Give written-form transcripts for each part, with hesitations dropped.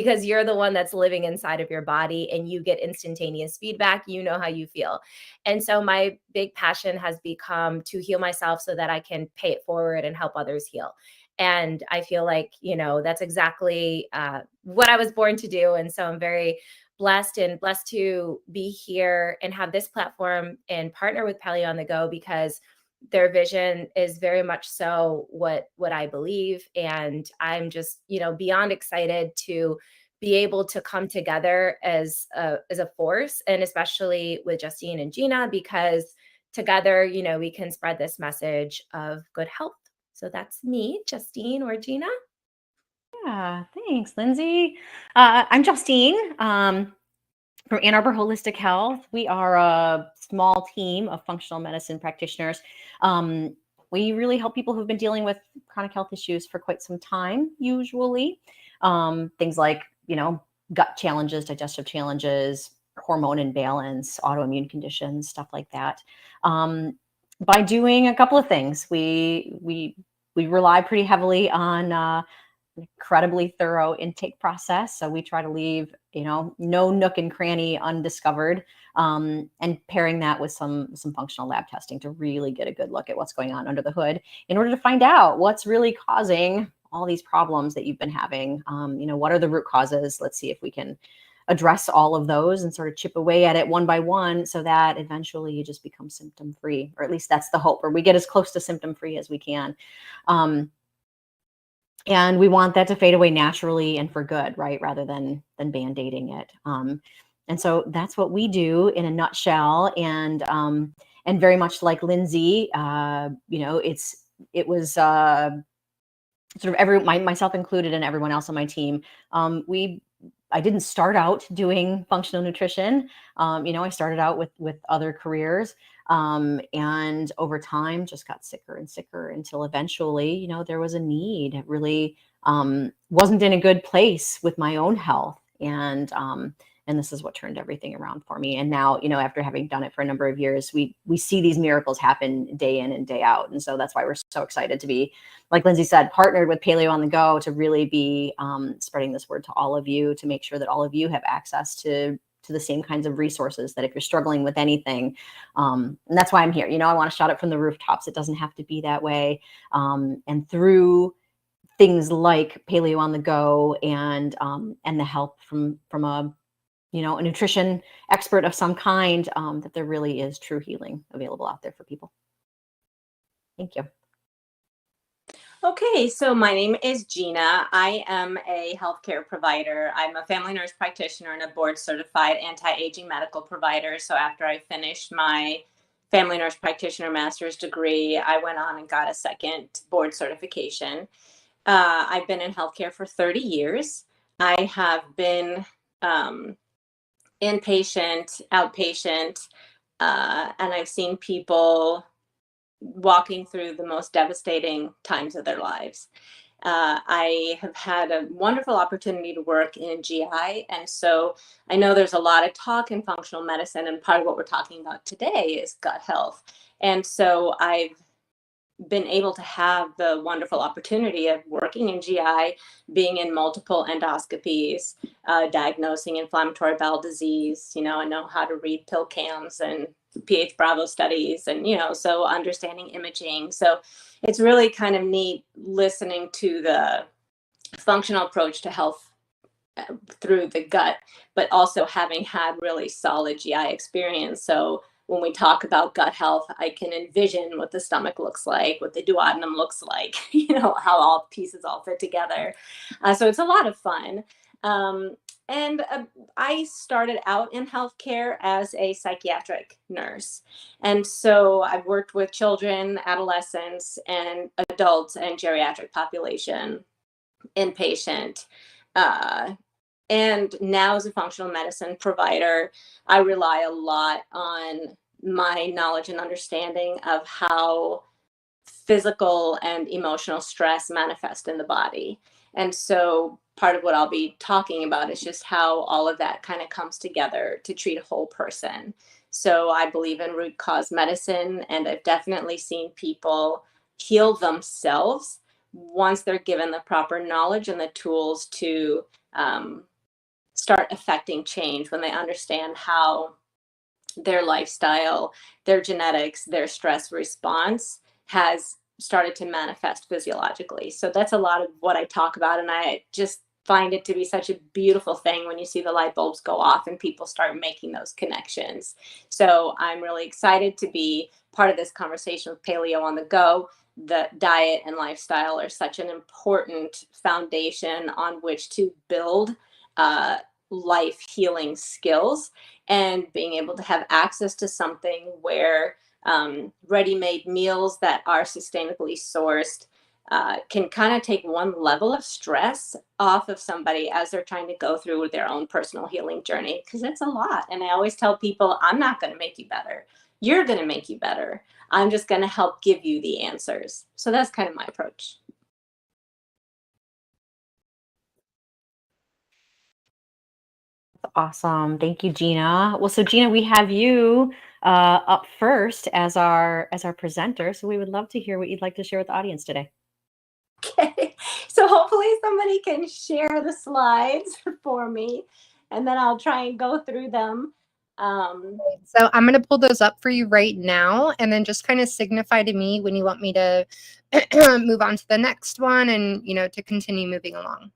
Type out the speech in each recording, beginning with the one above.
because you're the one that's living inside of your body and you get instantaneous feedback. You know how you feel. And so my big passion has become to heal myself so that I can pay it forward and help others heal. And I feel like, that's exactly what I was born to do. And so I'm very blessed to be here and have this platform and partner with Paleo on the Go, because their vision is very much so what I believe. And I'm just, beyond excited to be able to come together as a force, and especially with Justine and Gina, because together, we can spread this message of good health. So that's me, Justine or Gina. Yeah, thanks, Lindsey. I'm Justine from Ann Arbor Holistic Health. We are a small team of functional medicine practitioners. We really help people who've been dealing with chronic health issues for quite some time, usually. Things like, gut challenges, digestive challenges, hormone imbalance, autoimmune conditions, stuff like that. By doing a couple of things, we rely pretty heavily on incredibly thorough intake process. So we try to leave, no nook and cranny undiscovered, and pairing that with some functional lab testing to really get a good look at what's going on under the hood in order to find out what's really causing all these problems that you've been having. What are the root causes? Let's see if we can address all of those and sort of chip away at it one by one so that eventually you just become symptom free, or at least that's the hope, or we get as close to symptom free as we can. And we want that to fade away naturally and for good, right? Rather than band-aiding it. And so that's what we do in a nutshell. And very much like Lindsey, it was sort of myself included and everyone else on my team. I didn't start out doing functional nutrition. I started out with other careers, and over time just got sicker and sicker until eventually, there was a need. It really wasn't in a good place with my own health. And this is what turned everything around for me. And now, after having done it for a number of years, we see these miracles happen day in and day out. And so that's why we're so excited to be, like Lindsey said, partnered with Paleo on the Go to really be spreading this word to all of you, to make sure that all of you have access to the same kinds of resources, that if you're struggling with anything, and that's why I'm here. I want to shout it from the rooftops. It doesn't have to be that way. And through things like Paleo on the Go and the help from a nutrition expert of some kind, that there really is true healing available out there for people. Thank you. Okay, so my name is Gina. I am a healthcare provider. I'm a family nurse practitioner and a board certified anti-aging medical provider. So after I finished my family nurse practitioner master's degree, I went on and got a second board certification. I've been in healthcare for 30 years. I have been inpatient, outpatient, and I've seen people walking through the most devastating times of their lives. I have had a wonderful opportunity to work in GI, and so I know there's a lot of talk in functional medicine, and part of what we're talking about today is gut health. And so I've been able to have the wonderful opportunity of working in GI, being in multiple endoscopies, diagnosing inflammatory bowel disease. I know how to read pill cams and pH Bravo studies, and so understanding imaging. So it's really kind of neat listening to the functional approach to health through the gut, but also having had really solid GI experience. So when we talk about gut health, I can envision what the stomach looks like, what the duodenum looks like, how all pieces all fit together. So it's a lot of fun. And I started out in healthcare as a psychiatric nurse. And so I've worked with children, adolescents, and adults and geriatric population, inpatient. And now as a functional medicine provider, I rely a lot on my knowledge and understanding of how physical and emotional stress manifest in the body. And so part of what I'll be talking about is just how all of that kind of comes together to treat a whole person. So I believe in root cause medicine, and I've definitely seen people heal themselves once they're given the proper knowledge and the tools to start affecting change, when they understand how their lifestyle, their genetics, their stress response has started to manifest physiologically. So that's a lot of what I talk about. And I just find it to be such a beautiful thing when you see the light bulbs go off and people start making those connections. So I'm really excited to be part of this conversation with Paleo on the Go. The diet and lifestyle are such an important foundation on which to build life healing skills, and being able to have access to something where ready-made meals that are sustainably sourced can kind of take one level of stress off of somebody as they're trying to go through their own personal healing journey, because it's a lot. And I always tell people, I'm not going to make you better. You're going to make you better. I'm just going to help give you the answers. So that's kind of my approach. Awesome. Thank you, Gina. Well, so Gina, we have you up first as our presenter. So we would love to hear what you'd like to share with the audience today. Okay. So hopefully somebody can share the slides for me, and then I'll try and go through them. So I'm going to pull those up for you right now, and then just kind of signify to me when you want me to move on to the next one, and, you know, to continue moving along.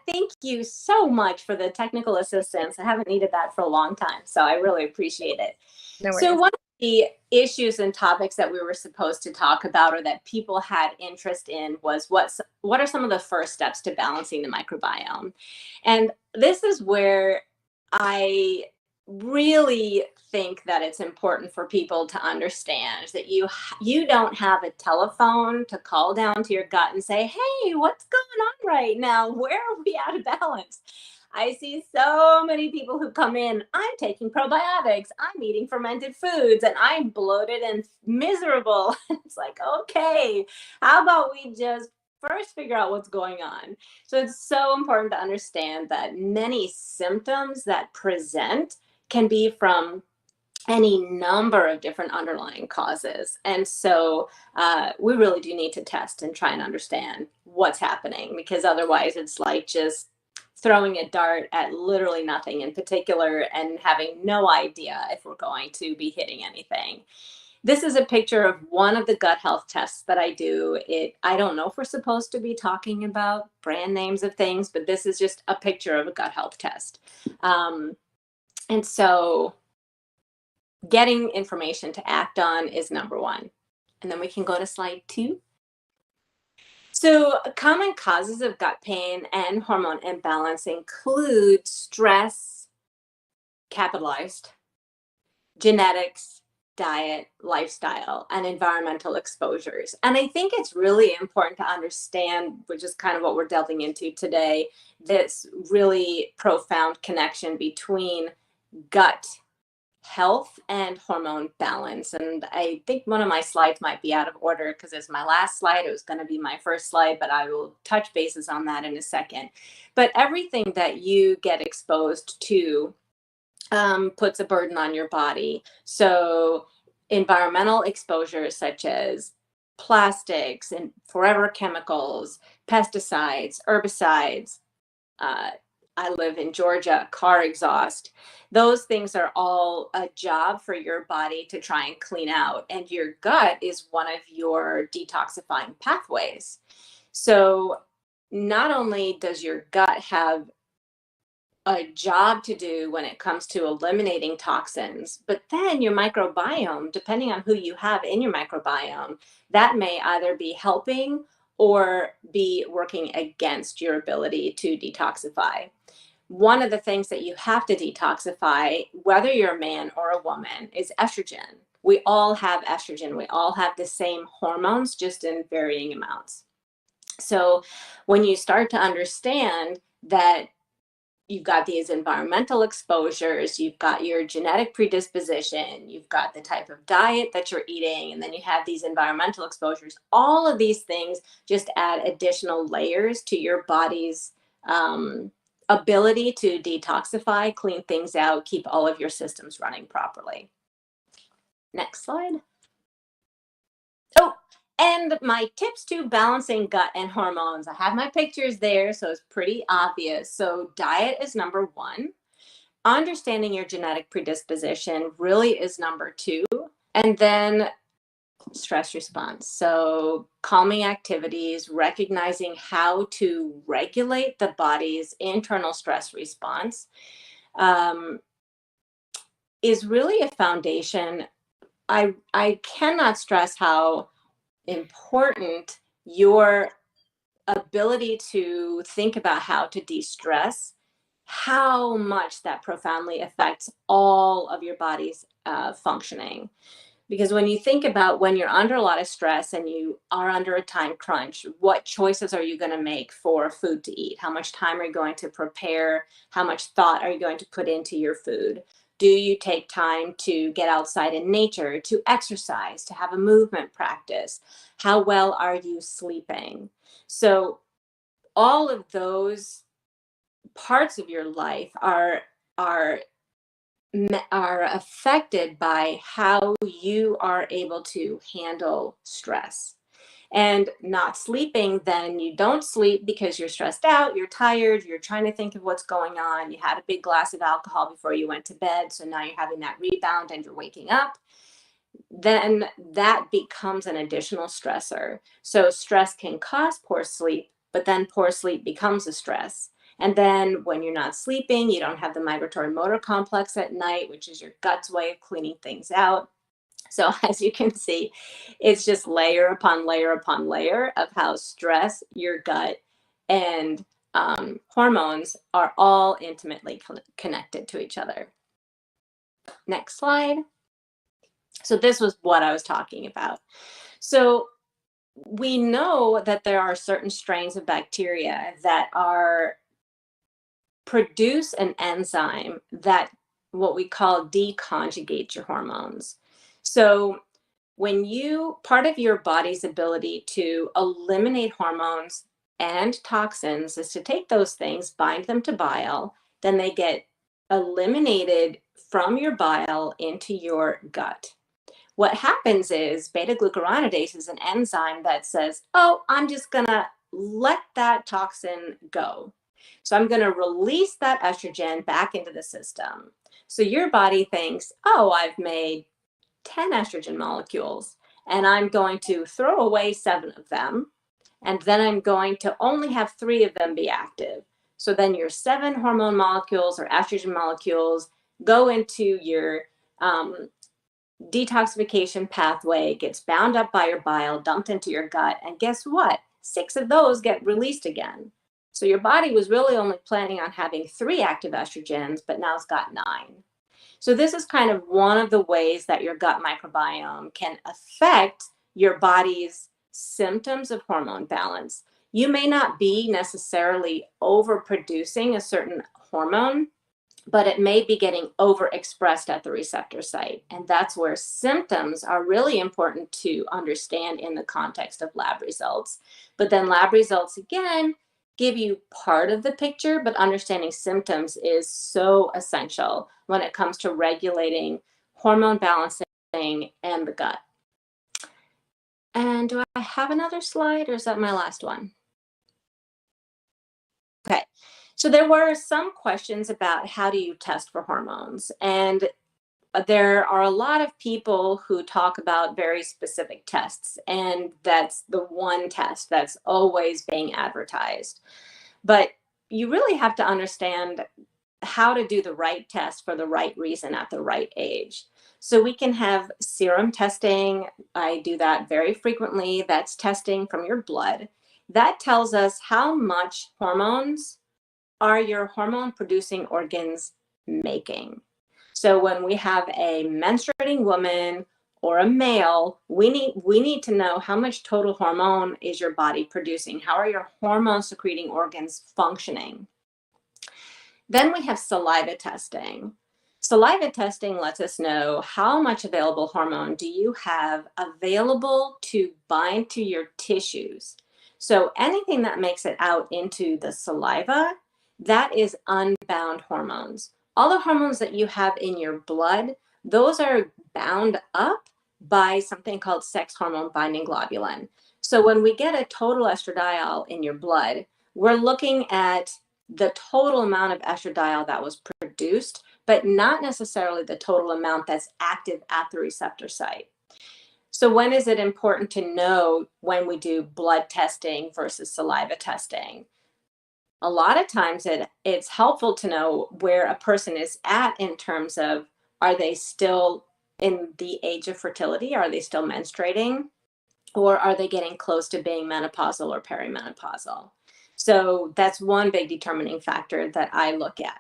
Thank you so much for the technical assistance. I haven't needed that for a long time, so I really appreciate it. No worries. So one of the issues and topics that we were supposed to talk about, or that people had interest in, was what are some of the first steps to balancing the microbiome? And this is where I really think that it's important for people to understand that you don't have a telephone to call down to your gut and say, hey, what's going on right now? Where are we out of balance? I see so many people who come in, I'm taking probiotics, I'm eating fermented foods, and I'm bloated and miserable. It's like, okay, how about we just first figure out what's going on? So it's so important to understand that many symptoms that present can be from any number of different underlying causes. And so we really do need to test and try and understand what's happening, because otherwise it's like just throwing a dart at literally nothing in particular and having no idea if we're going to be hitting anything. This is a picture of one of the gut health tests that I do. I don't know if we're supposed to be talking about brand names of things, but this is just a picture of a gut health test. And so getting information to act on is number one. And then we can go to slide 2. So common causes of gut pain and hormone imbalance include stress, capitalized, genetics, diet, lifestyle, and environmental exposures. And I think it's really important to understand, which is kind of what we're delving into today, this really profound connection between gut health and hormone balance. And I think one of my slides might be out of order because it's my last slide. It was going to be my first slide, but I will touch bases on that in a second. But everything that you get exposed to puts a burden on your body. So environmental exposures such as plastics and forever chemicals, pesticides, herbicides, I live in Georgia, car exhaust. Those things are all a job for your body to try and clean out. And your gut is one of your detoxifying pathways. So not only does your gut have a job to do when it comes to eliminating toxins, but then your microbiome, depending on who you have in your microbiome, that may either be helping or be working against your ability to detoxify. One of the things that you have to detoxify, whether you're a man or a woman, is estrogen. We all have estrogen. We all have the same hormones, just in varying amounts. So when you start to understand that you've got these environmental exposures, you've got your genetic predisposition, you've got the type of diet that you're eating, and then you have these environmental exposures, all of these things just add additional layers to your body's ability to detoxify, clean things out, keep all of your systems running properly. Next slide. Oh, And my tips to balancing gut and hormones, I have my pictures there, so it's pretty obvious. So diet is number one. Understanding your genetic predisposition really is number two. And then stress response. So calming activities, recognizing how to regulate the body's internal stress response is really a foundation. I cannot stress how important your ability to think about how to de-stress, how much that profoundly affects all of your body's functioning. Because when you think about when you're under a lot of stress and you are under a time crunch, what choices are you going to make for food to eat? How much time are you going to prepare? How much thought are you going to put into your food? Do you take time to get outside in nature, to exercise, to have a movement practice? How well are you sleeping? So all of those parts of your life are affected by how you are able to handle stress. And not sleeping, then you don't sleep because you're stressed out, you're tired, you're trying to think of what's going on, you had a big glass of alcohol before you went to bed, so now you're having that rebound and you're waking up. Then that becomes an additional stressor. So stress can cause poor sleep, but then poor sleep becomes a stress. And then when you're not sleeping, you don't have the migratory motor complex at night, which is your gut's way of cleaning things out. So as you can see, it's just layer upon layer upon layer of how stress, your gut, and hormones are all intimately connected to each other. Next slide. So this was what I was talking about. So we know that there are certain strains of bacteria that produce an enzyme that what we call deconjugate your hormones. So when part of your body's ability to eliminate hormones and toxins is to take those things, bind them to bile, then they get eliminated from your bile into your gut. What happens is beta-glucuronidase is an enzyme that says, oh, I'm just going to let that toxin go. So I'm going to release that estrogen back into the system. So your body thinks, oh, I've made 10 estrogen molecules and I'm going to throw away 7 of them. And then I'm going to only have 3 of them be active. So then your 7 hormone molecules or estrogen molecules go into your detoxification pathway, gets bound up by your bile, dumped into your gut. And guess what? 6 of those get released again. So your body was really only planning on having 3 active estrogens, but now it's got 9. So this is kind of one of the ways that your gut microbiome can affect your body's symptoms of hormone balance. You may not be necessarily overproducing a certain hormone, but it may be getting overexpressed at the receptor site. And that's where symptoms are really important to understand in the context of lab results. But then lab results, again, give you part of the picture, but understanding symptoms is so essential when it comes to regulating hormone balancing and the gut. And do I have another slide or is that my last one? Okay. So there were some questions about how do you test for hormones, and there are a lot of people who talk about very specific tests, and that's the one test that's always being advertised. But you really have to understand how to do the right test for the right reason at the right age. So we can have serum testing. I do that very frequently. That's testing from your blood. That tells us how much hormones are your hormone producing organs making. So when we have a menstruating woman or a male, we need to know how much total hormone is your body producing. How are your hormone secreting organs functioning? Then we have saliva testing. Saliva testing lets us know how much available hormone do you have available to bind to your tissues. So anything that makes it out into the saliva, that is unbound hormones. All the hormones that you have in your blood, those are bound up by something called sex hormone binding globulin. So when we get a total estradiol in your blood, we're looking at the total amount of estradiol that was produced, but not necessarily the total amount that's active at the receptor site. So when is it important to know when we do blood testing versus saliva testing? A lot of times it's helpful to know where a person is at in terms of, are they still in the age of fertility? Are they still menstruating? Or are they getting close to being menopausal or perimenopausal? So that's one big determining factor that I look at.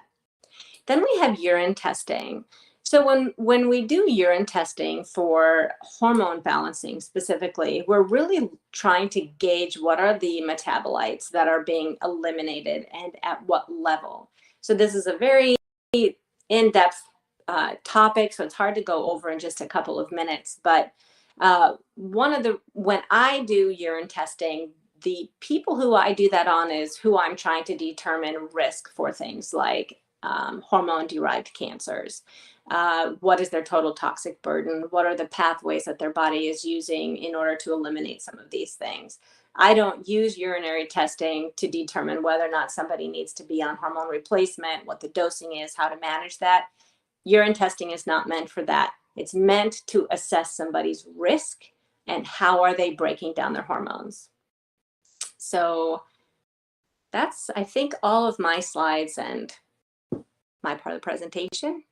Then we have urine testing. So when we do urine testing for hormone balancing specifically, we're really trying to gauge what are the metabolites that are being eliminated and at what level. So this is a very in-depth topic, so it's hard to go over in just a couple of minutes. But when I do urine testing, the people who I do that on is who I'm trying to determine risk for things like hormone-derived cancers. What is their total toxic burden? What are the pathways that their body is using in order to eliminate some of these things? I don't use urinary testing to determine whether or not somebody needs to be on hormone replacement, what the dosing is, how to manage that. Urine testing is not meant for that. It's meant to assess somebody's risk and how are they breaking down their hormones. So that's, I think, all of my slides and my part of the presentation.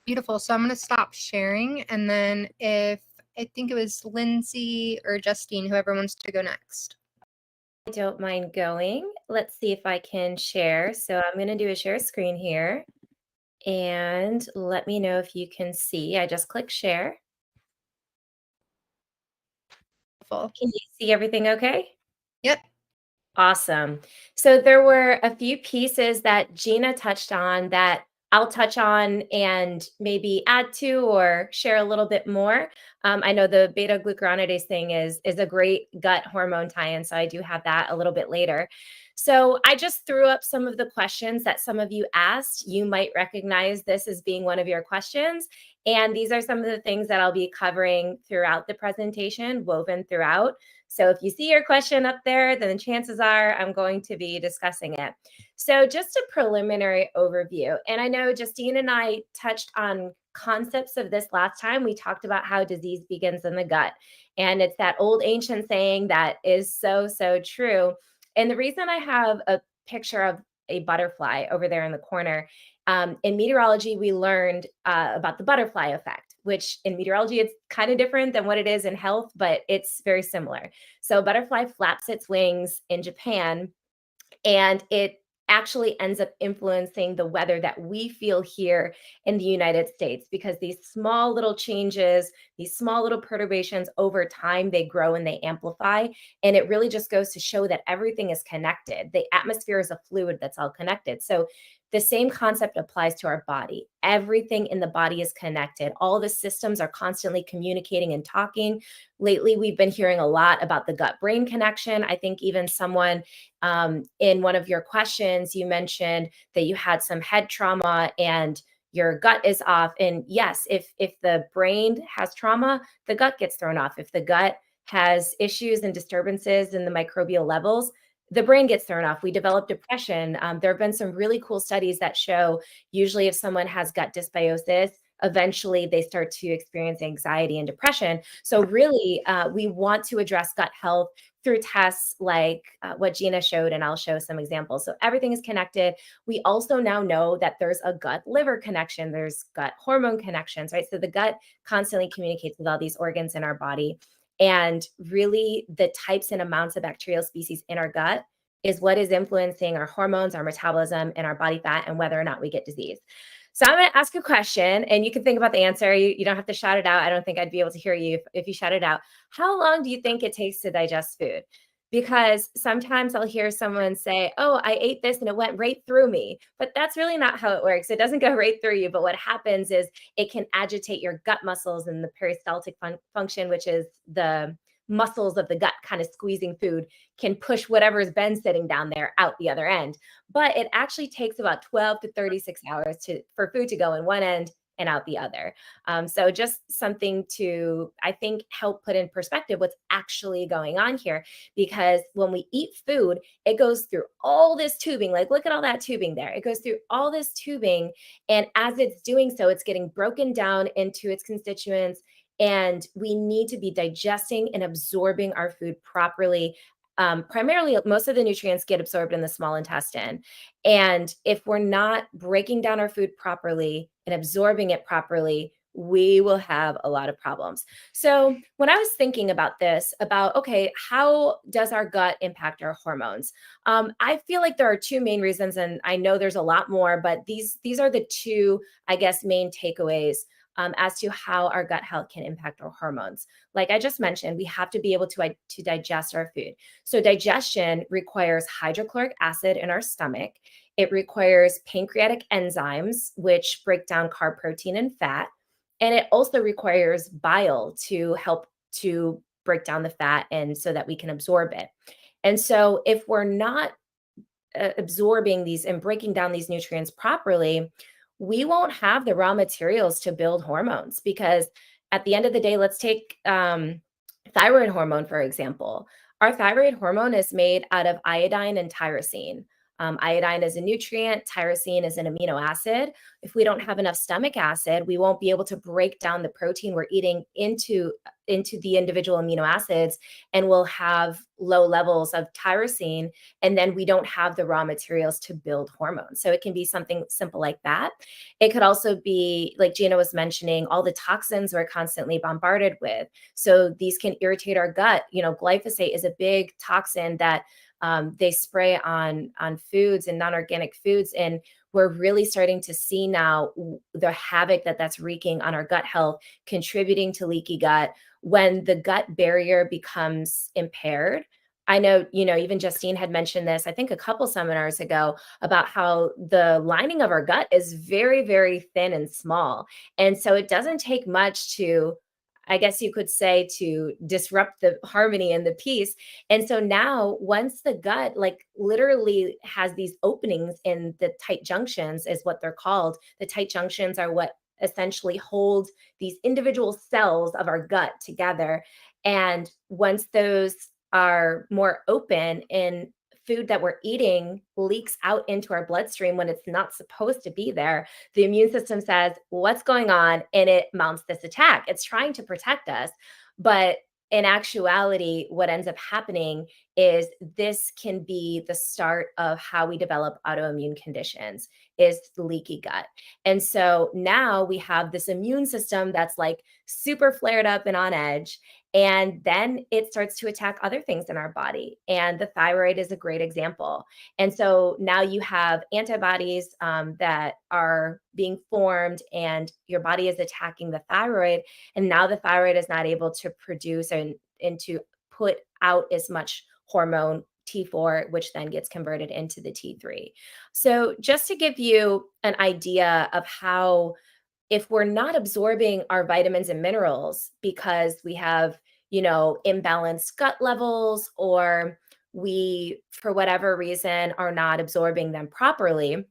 Beautiful. So I'm going to stop sharing. And then if I think it was Lindsey or Justine, whoever wants to go next. I don't mind going. Let's see if I can share. So I'm going to do a share screen here. And let me know if you can see. I just click share. Beautiful. Can you see everything okay? Yep. Awesome. So there were a few pieces that Gina touched on that I'll touch on and maybe add to or share a little bit more. I know the beta glucuronidase thing is a great gut hormone tie-in, so I do have that a little bit later. So I just threw up some of the questions that some of you asked. You might recognize this as being one of your questions. And these are some of the things that I'll be covering throughout the presentation, woven throughout. So if you see your question up there, then the chances are I'm going to be discussing it. So just a preliminary overview. And I know Justine and I touched on concepts of this last time. We talked about how disease begins in the gut. And it's that old ancient saying that is so, so true. And the reason I have a picture of a butterfly over there in the corner, in meteorology, we learned about the butterfly effect, which in meteorology, it's kind of different than what it is in health, but it's very similar. So a butterfly flaps its wings in Japan, and it actually ends up influencing the weather that we feel here in the United States, because these small little changes, these small little perturbations over time, they grow and they amplify. And it really just goes to show that everything is connected. The atmosphere is a fluid that's all connected. So the same concept applies to our body. Everything in the body is connected. All the systems are constantly communicating and talking. Lately, we've been hearing a lot about the gut-brain connection. I think even someone in one of your questions, you mentioned that you had some head trauma and your gut is off. And yes, if the brain has trauma, the gut gets thrown off. If the gut has issues and disturbances in the microbial levels, the brain gets thrown off. We develop depression. There have been some really cool studies that show usually if someone has gut dysbiosis, eventually they start to experience anxiety and depression. So really, we want to address gut health through tests like what Gina showed, and I'll show some examples. So everything is connected. We also now know that there's a gut-liver connection. There's gut hormone connections, right? So the gut constantly communicates with all these organs in our body. And really, the types and amounts of bacterial species in our gut is what is influencing our hormones, our metabolism, and our body fat, and whether or not we get disease. So I'm going to ask a question, and you can think about the answer. You don't have to shout it out. I don't think I'd be able to hear you if you shout it out. How long do you think it takes to digest food? Because sometimes I'll hear someone say, oh, I ate this and it went right through me. But that's really not how it works. It doesn't go right through you. But what happens is it can agitate your gut muscles and the peristaltic function, which is the muscles of the gut kind of squeezing food, can push whatever's been sitting down there out the other end. But it actually takes about 12 to 36 hours for food to go in one end and out the other. So just something to, I think, help put in perspective what's actually going on here. Because when we eat food, it goes through all this tubing. Like, look at all that tubing there. It goes through all this tubing. And as it's doing so, it's getting broken down into its constituents. And we need to be digesting and absorbing our food properly. Primarily, most of the nutrients get absorbed in the small intestine. And if we're not breaking down our food properly and absorbing it properly, we will have a lot of problems. So when I was thinking about this, about, okay, how does our gut impact our hormones? I feel like there are two main reasons, and I know there's a lot more, but these are the two, I guess, main takeaways as to how our gut health can impact our hormones. Like I just mentioned, we have to be able to digest our food. So digestion requires hydrochloric acid in our stomach. It requires pancreatic enzymes, which break down carb, protein, and fat. And it also requires bile to help to break down the fat and so that we can absorb it. And so if we're not absorbing these and breaking down these nutrients properly, we won't have the raw materials to build hormones. Because at the end of the day, let's take thyroid hormone, for example. Our thyroid hormone is made out of iodine and tyrosine. Iodine is a nutrient, tyrosine is an amino acid. If we don't have enough stomach acid, we won't be able to break down the protein we're eating into the individual amino acids, and we'll have low levels of tyrosine, and then we don't have the raw materials to build hormones. So it can be something simple like that. It could also be, like Gina was mentioning, all the toxins we're constantly bombarded with. So these can irritate our gut. Glyphosate is a big toxin that they spray on foods and non-organic foods. And we're really starting to see now the havoc that's wreaking on our gut health, contributing to leaky gut. When the gut barrier becomes impaired, I know, even Justine had mentioned this, I think a couple seminars ago, about how the lining of our gut is very, very thin and small. And so it doesn't take much to, I guess you could say, to disrupt the harmony and the peace. And so now, once the gut literally has these openings in the tight junctions, is what they're called. The tight junctions are what essentially hold these individual cells of our gut together. And once those are more open, and food that we're eating leaks out into our bloodstream when it's not supposed to be there, the immune system says, what's going on? And it mounts this attack. It's trying to protect us. But in actuality, what ends up happening is this can be the start of how we develop autoimmune conditions, is leaky gut. And so now we have this immune system that's super flared up and on edge. And then it starts to attack other things in our body. And the thyroid is a great example. And so now you have antibodies that are being formed, and your body is attacking the thyroid. And now the thyroid is not able to produce and to put out as much hormone T4, which then gets converted into the T3. So just to give you an idea of how, if we're not absorbing our vitamins and minerals because we have, imbalanced gut levels, or we, for whatever reason, are not absorbing them properly,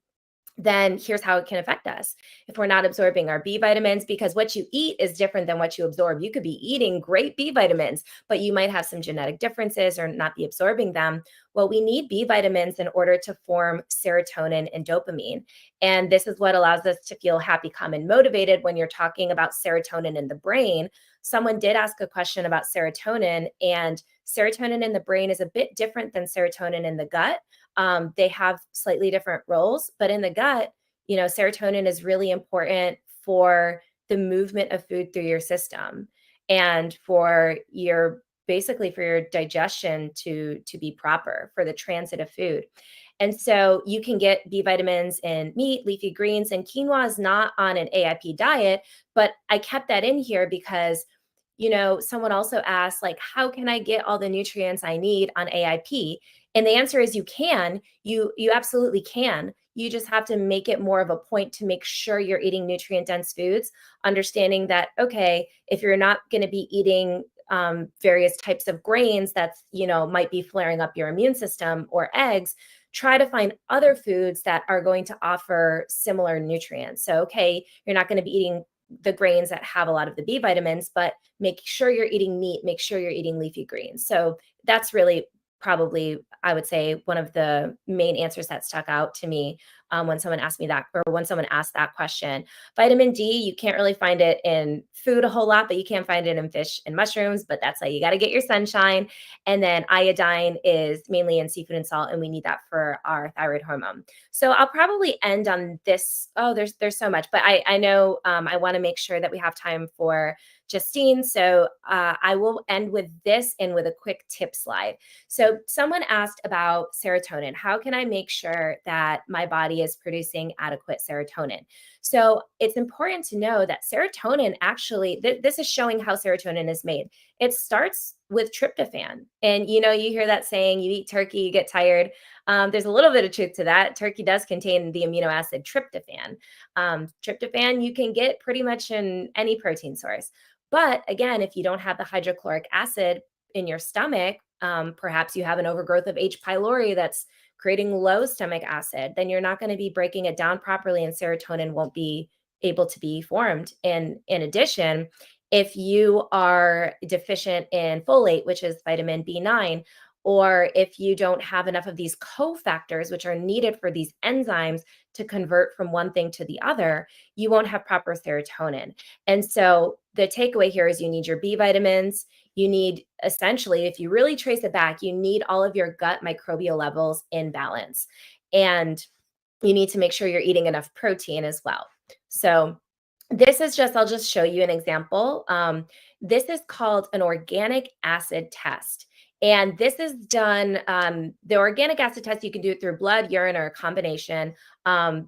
then here's how it can affect us. If we're not absorbing our B vitamins, because what you eat is different than what you absorb. You could be eating great B vitamins, but you might have some genetic differences or not be absorbing them. Well, we need B vitamins in order to form serotonin and dopamine. And this is what allows us to feel happy, calm, and motivated when you're talking about serotonin in the brain. Someone did ask a question about serotonin, and serotonin in the brain is a bit different than serotonin in the gut. They have slightly different roles, but in the gut, serotonin is really important for the movement of food through your system, and for your digestion to be proper, for the transit of food. And so you can get B vitamins in meat, leafy greens, and quinoa is not on an AIP diet, but I kept that in here because someone also asked, how can I get all the nutrients I need on AIP? And the answer is you can. You absolutely can. You just have to make it more of a point to make sure you're eating nutrient-dense foods, understanding that, okay, if you're not going to be eating various types of grains that's, might be flaring up your immune system, or eggs, try to find other foods that are going to offer similar nutrients. So, okay, you're not going to be eating the grains that have a lot of the B vitamins, but make sure you're eating meat, make sure you're eating leafy greens. So that's really probably, I would say, one of the main answers that stuck out to me when someone asked me that, or when someone asked that question. Vitamin D, you can't really find it in food a whole lot, but you can find it in fish and mushrooms, but that's like, you got to get your sunshine. And then iodine is mainly in seafood and salt, and we need that for our thyroid hormone. So I'll probably end on this. Oh, there's so much, but I know I want to make sure that we have time for Justine. So I will end with this and with a quick tip slide. So someone asked about serotonin. How can I make sure that my body is producing adequate serotonin? So it's important to know that serotonin actually, this is showing how serotonin is made. It starts with tryptophan. And you hear that saying, you eat turkey, you get tired. There's a little bit of truth to that. Turkey does contain the amino acid tryptophan. Tryptophan you can get pretty much in any protein source. But again, if you don't have the hydrochloric acid in your stomach, perhaps you have an overgrowth of H. pylori that's creating low stomach acid, then you're not going to be breaking it down properly, and serotonin won't be able to be formed. And in addition, if you are deficient in folate, which is vitamin B9, or if you don't have enough of these cofactors, which are needed for these enzymes to convert from one thing to the other, you won't have proper serotonin. And so the takeaway here is you need your B vitamins. You need, essentially, if you really trace it back, you need all of your gut microbial levels in balance. And you need to make sure you're eating enough protein as well. So this is I'll just show you an example. This is called an organic acid test. And this is done, the organic acid test, you can do it through blood, urine, or a combination.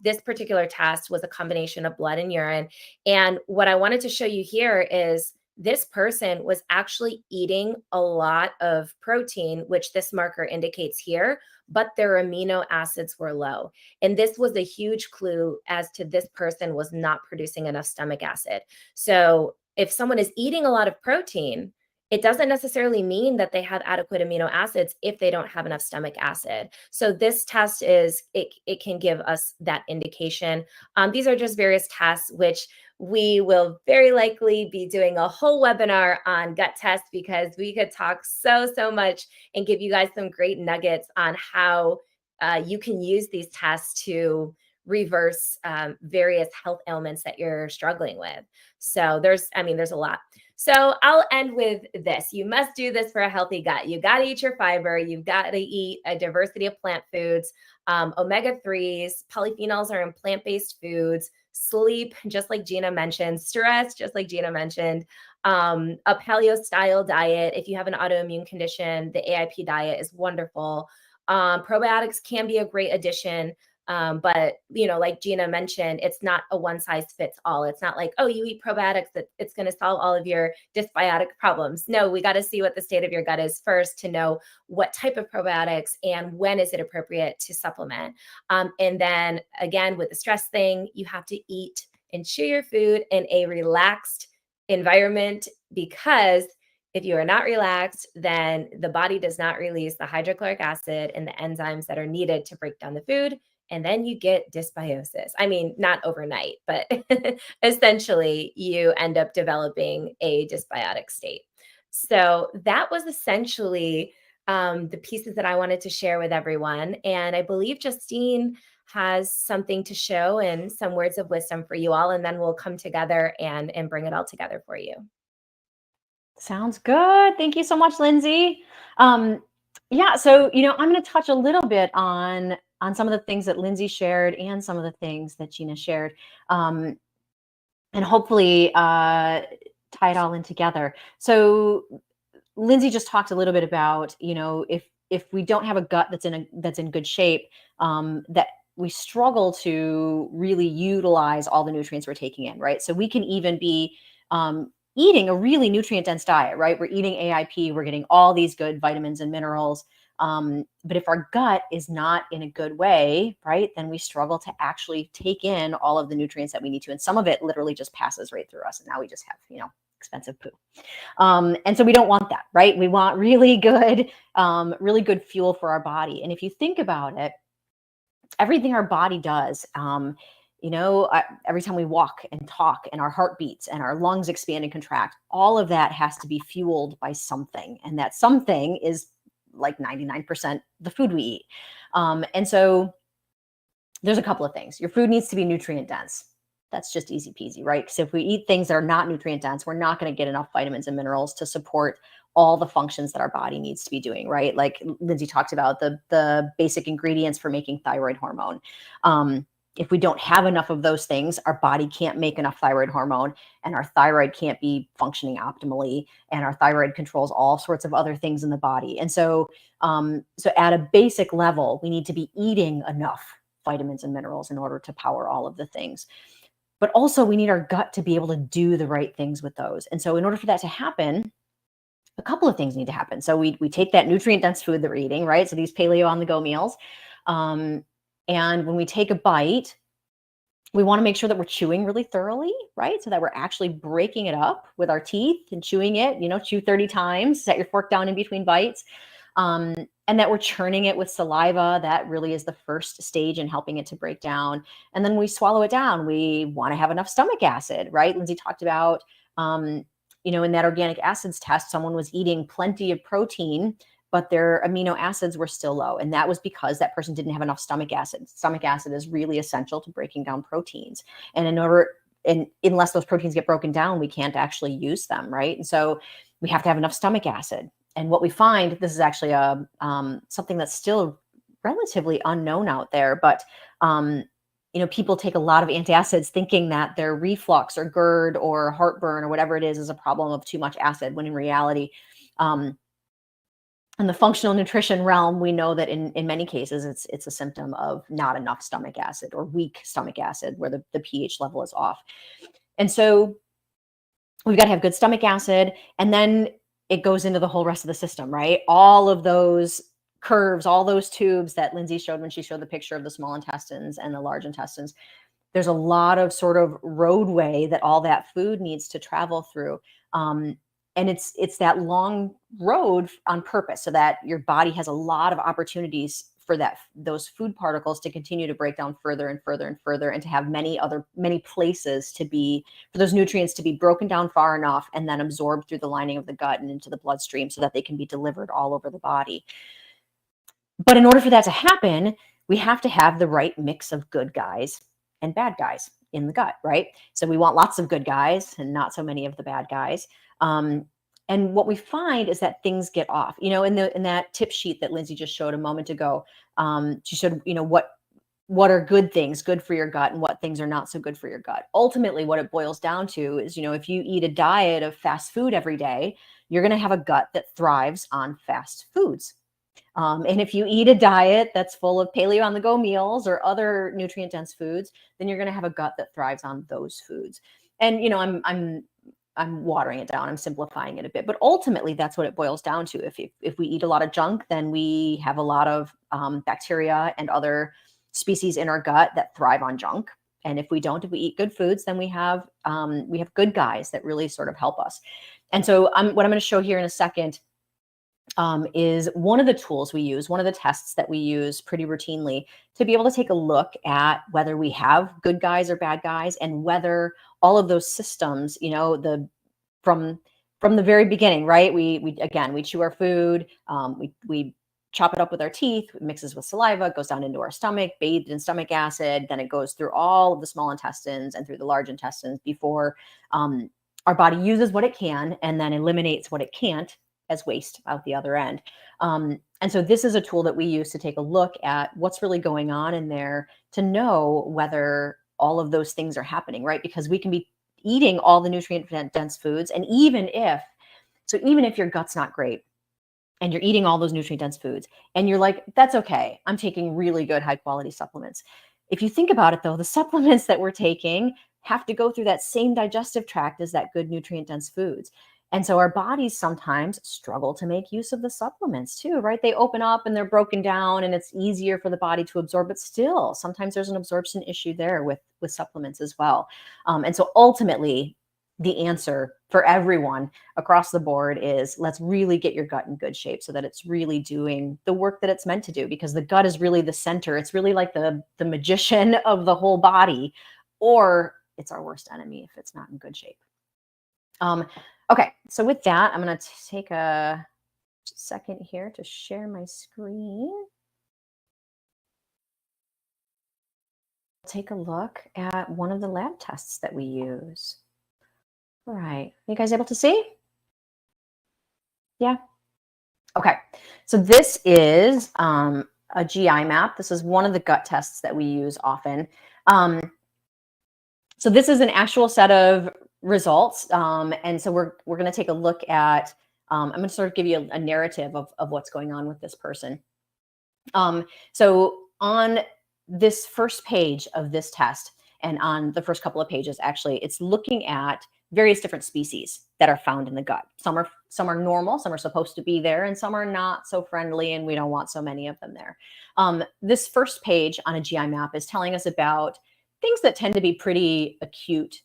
This particular test was a combination of blood and urine. And what I wanted to show you here is this person was actually eating a lot of protein, which this marker indicates here, but their amino acids were low. And this was a huge clue as to this person was not producing enough stomach acid. So if someone is eating a lot of protein, it doesn't necessarily mean that they have adequate amino acids if they don't have enough stomach acid. So this test it can give us that indication. These are just various tests, which we will very likely be doing a whole webinar on gut tests, because we could talk so much and give you guys some great nuggets on how you can use these tests to reverse various health ailments that you're struggling with. So there's a lot. So I'll end with this. You must do this for a healthy gut. You got to eat your fiber. You've got to eat a diversity of plant foods. Omega-3s, polyphenols are in plant-based foods. Sleep, just like Gina mentioned. Stress, just like Gina mentioned. A paleo style diet. If you have an autoimmune condition, the AIP diet is wonderful. Probiotics can be a great addition. But like Gina mentioned, it's not a one size fits all. It's not like, oh, you eat probiotics, that it's going to solve all of your dysbiotic problems. No, we got to see what the state of your gut is first to know what type of probiotics and when is it appropriate to supplement. And then again, with the stress thing, you have to eat and chew your food in a relaxed environment, because if you are not relaxed, then the body does not release the hydrochloric acid and the enzymes that are needed to break down the food. And then you get dysbiosis. I mean, not overnight, but essentially you end up developing a dysbiotic state. So that was essentially the pieces that I wanted to share with everyone. And I believe Justine has something to show and some words of wisdom for you all. And then we'll come together and bring it all together for you. Sounds good. Thank you so much, Lindsey. Yeah, so, I'm going to touch a little bit on some of the things that Lindsey shared and some of the things that Gina shared, and hopefully tie it all in together. So Lindsey just talked a little bit about, if we don't have a gut that's in good shape, that we struggle to really utilize all the nutrients we're taking in, right? So we can even be eating a really nutrient-dense diet, right? We're eating AIP, we're getting all these good vitamins and minerals. But if our gut is not in a good way, right, then we struggle to actually take in all of the nutrients that we need to. And some of it literally just passes right through us. And now we just have, expensive poo. And so we don't want that, right? We want really good fuel for our body. And if you think about it, everything our body does, every time we walk and talk and our heart beats and our lungs expand and contract, all of that has to be fueled by something. And that something is like 99% the food we eat. And so there's a couple of things. Your food needs to be nutrient dense. That's just easy peasy, right? Because if we eat things that are not nutrient dense, we're not going to get enough vitamins and minerals to support all the functions that our body needs to be doing, right? Like Lindsey talked about the basic ingredients for making thyroid hormone. If we don't have enough of those things, our body can't make enough thyroid hormone, and our thyroid can't be functioning optimally, and our thyroid controls all sorts of other things in the body. And so at a basic level, we need to be eating enough vitamins and minerals in order to power all of the things. But also we need our gut to be able to do the right things with those. And so in order for that to happen, a couple of things need to happen. So we take that nutrient dense food that we're eating, right? So these paleo on the go meals. And when we take a bite, we want to make sure that we're chewing really thoroughly, right? So that we're actually breaking it up with our teeth and chewing it, chew 30 times, set your fork down in between bites. And that we're churning it with saliva. That really is the first stage in helping it to break down. And then we swallow it down. We want to have enough stomach acid, right? Lindsey talked about, in that organic acids test, someone was eating plenty of protein, but their amino acids were still low. And that was because that person didn't have enough stomach acid. Stomach acid is really essential to breaking down proteins. And unless those proteins get broken down, we can't actually use them, right? And so we have to have enough stomach acid. And what we find, this is actually something that's still relatively unknown out there, but people take a lot of antacids thinking that their reflux or GERD or heartburn or whatever it is a problem of too much acid, when in reality, in the functional nutrition realm, we know that in many cases, it's a symptom of not enough stomach acid or weak stomach acid, where the pH level is off. And so we've got to have good stomach acid, and then it goes into the whole rest of the system, right? All of those curves, all those tubes that Lindsey showed when she showed the picture of the small intestines and the large intestines, there's a lot of sort of roadway that all that food needs to travel through. And it's that long road on purpose, so that your body has a lot of opportunities for those food particles to continue to break down further and further and further, and to have many places for those nutrients to be broken down far enough and then absorbed through the lining of the gut and into the bloodstream, so that they can be delivered all over the body. But in order for that to happen, we have to have the right mix of good guys and bad guys in the gut, right? So we want lots of good guys and not so many of the bad guys. And what we find is that things get off. In that tip sheet that Lindsey just showed a moment ago, she showed, what are good things, good for your gut, and what things are not so good for your gut. Ultimately, what it boils down to is, if you eat a diet of fast food every day, you're going to have a gut that thrives on fast foods. And if you eat a diet that's full of paleo on the go meals or other nutrient dense foods, then you're going to have a gut that thrives on those foods. And, I'm watering it down. I'm simplifying it a bit, but ultimately that's what it boils down to. If we eat a lot of junk, then we have a lot of bacteria and other species in our gut that thrive on junk. And if we eat good foods, then we have good guys that really sort of help us. And so what I'm going to show here in a second is one of the tools we use, one of the tests that we use pretty routinely to be able to take a look at whether we have good guys or bad guys, and whether all of those systems, from the very beginning, right? We chew our food, we chop it up with our teeth, it mixes with saliva, it goes down into our stomach, bathed in stomach acid, then it goes through all of the small intestines and through the large intestines before our body uses what it can and then eliminates what it can't as waste out the other end. And so this is a tool that we use to take a look at what's really going on in there, to know whether all of those things are happening, right? Because we can be eating all the nutrient dense foods, and even if your gut's not great and you're eating all those nutrient dense foods and you're like, that's okay, I'm taking really good high quality supplements. If you think about it though, the supplements that we're taking have to go through that same digestive tract as that good nutrient dense foods. And so our bodies sometimes struggle to make use of the supplements too, right? They open up and they're broken down and it's easier for the body to absorb, but still sometimes there's an absorption issue there with supplements as well. And so ultimately the answer for everyone across the board is let's really get your gut in good shape so that it's really doing the work that it's meant to do, because the gut is really the center. It's really like the magician of the whole body, or it's our worst enemy if it's not in good shape. Okay, so with that, I'm going to take a second here to share my screen. Take a look at one of the lab tests that we use. All right, you guys able to see? Yeah. Okay, so this is a GI map. This is one of the gut tests that we use often. So this is an actual set of results, and so we're going to take a look at. I'm going to sort of give you a narrative of what's going on with this person. So on this first page of this test, and on the first couple of pages, actually, it's looking at various different species that are found in the gut. Some are normal, some are supposed to be there, and some are not so friendly, and we don't want so many of them there. This first page on a GI map is telling us about things that tend to be pretty acute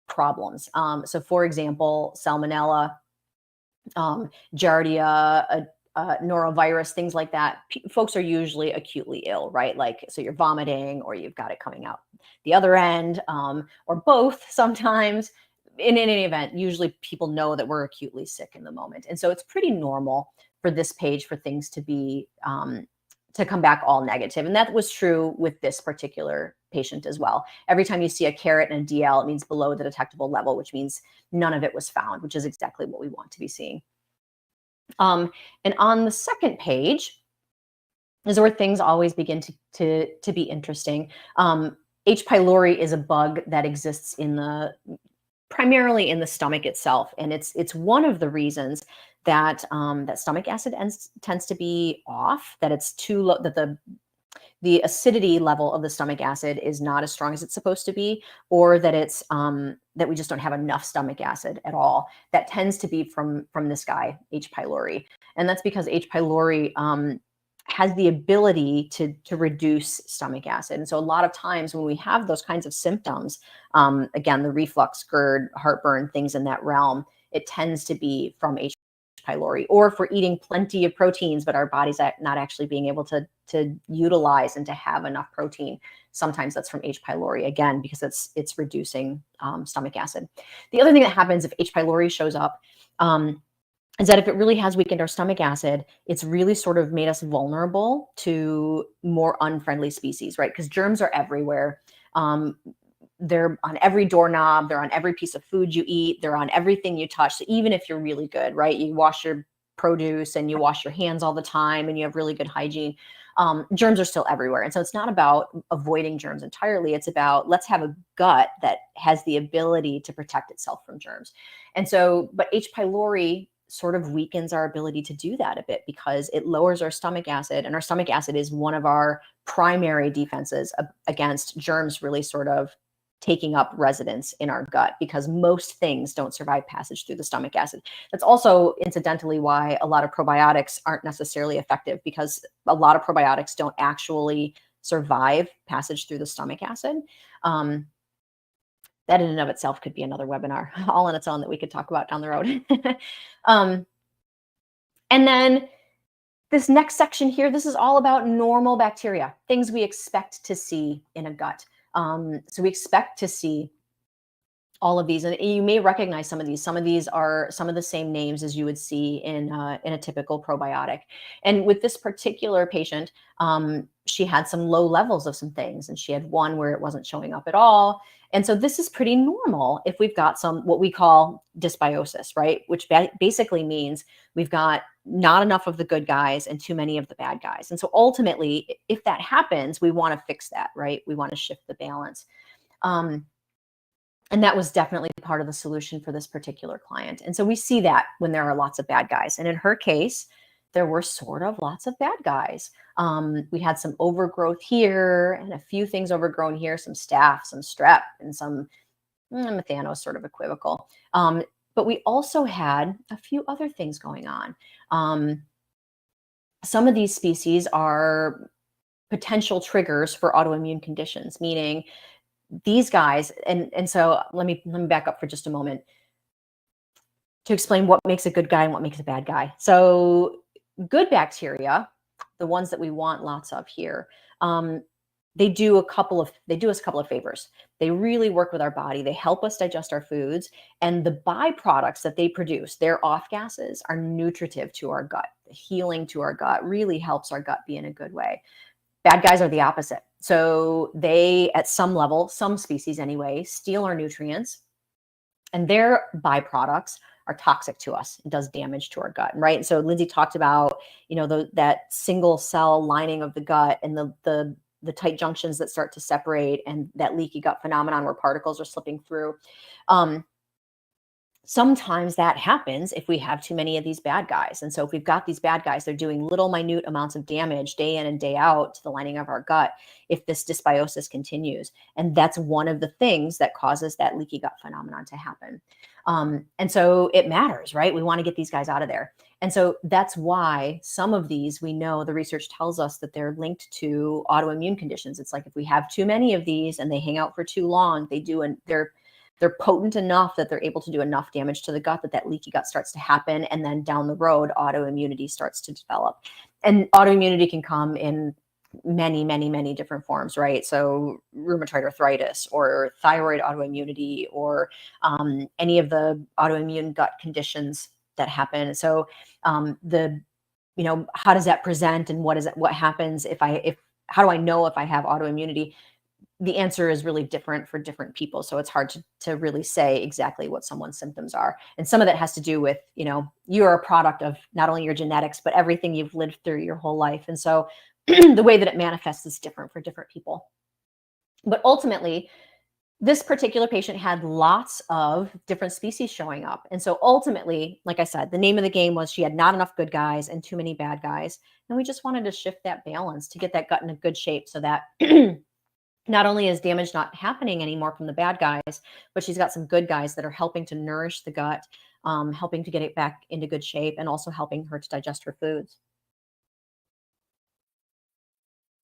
problems. So for example, salmonella, giardia, norovirus, things like that. Folks are usually acutely ill, right? Like, so you're vomiting or you've got it coming out the other end, or both sometimes. In any event, usually people know that we're acutely sick in the moment. And so it's pretty normal for this page for things to be, to come back all negative. And that was true with this particular patient as well. Every time you see a caret and a DL, it means below the detectable level, which means none of it was found, which is exactly what we want to be seeing. And on the second page is where things always begin to be interesting. H. pylori is a bug that exists primarily in the stomach itself, and it's one of the reasons that that stomach acid tends to be off, that it's too low, that the acidity level of the stomach acid is not as strong as it's supposed to be, or that it's that we just don't have enough stomach acid at all. That tends to be from this guy, H. pylori, and that's because H. pylori has the ability to reduce stomach acid. And so a lot of times when we have those kinds of symptoms, again, the reflux, GERD, heartburn, things in that realm, it tends to be from H. pylori, or if we're eating plenty of proteins, but our body's not actually being able to utilize and to have enough protein. Sometimes that's from H. pylori, again, because it's reducing stomach acid. The other thing that happens if H. pylori shows up is that if it really has weakened our stomach acid, it's really sort of made us vulnerable to more unfriendly species, right? Because germs are everywhere. They're on every doorknob, they're on every piece of food you eat, they're on everything you touch. So even if you're really good, right? You wash your produce and you wash your hands all the time and you have really good hygiene, germs are still everywhere. And so it's not about avoiding germs entirely. It's about, let's have a gut that has the ability to protect itself from germs. And so, but H. pylori sort of weakens our ability to do that a bit, because it lowers our stomach acid, and our stomach acid is one of our primary defenses against germs really sort of taking up residence in our gut, because most things don't survive passage through the stomach acid. That's also incidentally why a lot of probiotics aren't necessarily effective, because a lot of probiotics don't actually survive passage through the stomach acid. That in and of itself could be another webinar all on its own that we could talk about down the road. And then this next section here, this is all about normal bacteria, things we expect to see in a gut. So we expect to see all of these, and you may recognize some of these. Some of these are some of the same names as you would see in a typical probiotic. And with this particular patient, she had some low levels of some things, and she had one where it wasn't showing up at all. And so this is pretty normal if we've got some what we call dysbiosis, right? Which basically means we've got not enough of the good guys and too many of the bad guys. And so ultimately, if that happens, we want to fix that, right? We want to shift the balance. And that was definitely part of the solution for this particular client. And so we see that when there are lots of bad guys. And in her case, there were sort of lots of bad guys. We had some overgrowth here and a few things overgrown here, some staph, some strep, and some methano, sort of equivocal. But we also had a few other things going on. Some of these species are potential triggers for autoimmune conditions, meaning these guys, and so let me back up for just a moment to explain what makes a good guy and what makes a bad guy. So good bacteria, the ones that we want lots of here, they do us a couple of favors. They really work with our body. They help us digest our foods, and the byproducts that they produce, their off gases, are nutritive to our gut, healing to our gut, really helps our gut be in a good way. Bad guys are the opposite. So they, at some level, some species anyway, steal our nutrients, and their byproducts are toxic to us. It does damage to our gut, right? And so Lindsey talked about, that single cell lining of the gut and the tight junctions that start to separate, and that leaky gut phenomenon where particles are slipping through. Sometimes that happens if we have too many of these bad guys. And so if we've got these bad guys, they're doing little minute amounts of damage day in and day out to the lining of our gut if this dysbiosis continues. And that's one of the things that causes that leaky gut phenomenon to happen. And so it matters, right? We want to get these guys out of there. And so that's why some of these, we know the research tells us that they're linked to autoimmune conditions. It's like if we have too many of these and they hang out for too long, they're potent enough that they're able to do enough damage to the gut that leaky gut starts to happen. And then down the road, autoimmunity starts to develop. And autoimmunity can come in many, many, many different forms, right? So rheumatoid arthritis or thyroid autoimmunity or any of the autoimmune gut conditions that happen. So how does that present, and what happens how do I know if I have autoimmunity? The answer is really different for different people. So it's hard to really say exactly what someone's symptoms are. And some of that has to do with, you're a product of not only your genetics, but everything you've lived through your whole life. And so the way that it manifests is different for different people. But ultimately, this particular patient had lots of different species showing up. And so ultimately, like I said, the name of the game was she had not enough good guys and too many bad guys. And we just wanted to shift that balance to get that gut in a good shape so that not only is damage not happening anymore from the bad guys, but she's got some good guys that are helping to nourish the gut, helping to get it back into good shape, and also helping her to digest her foods.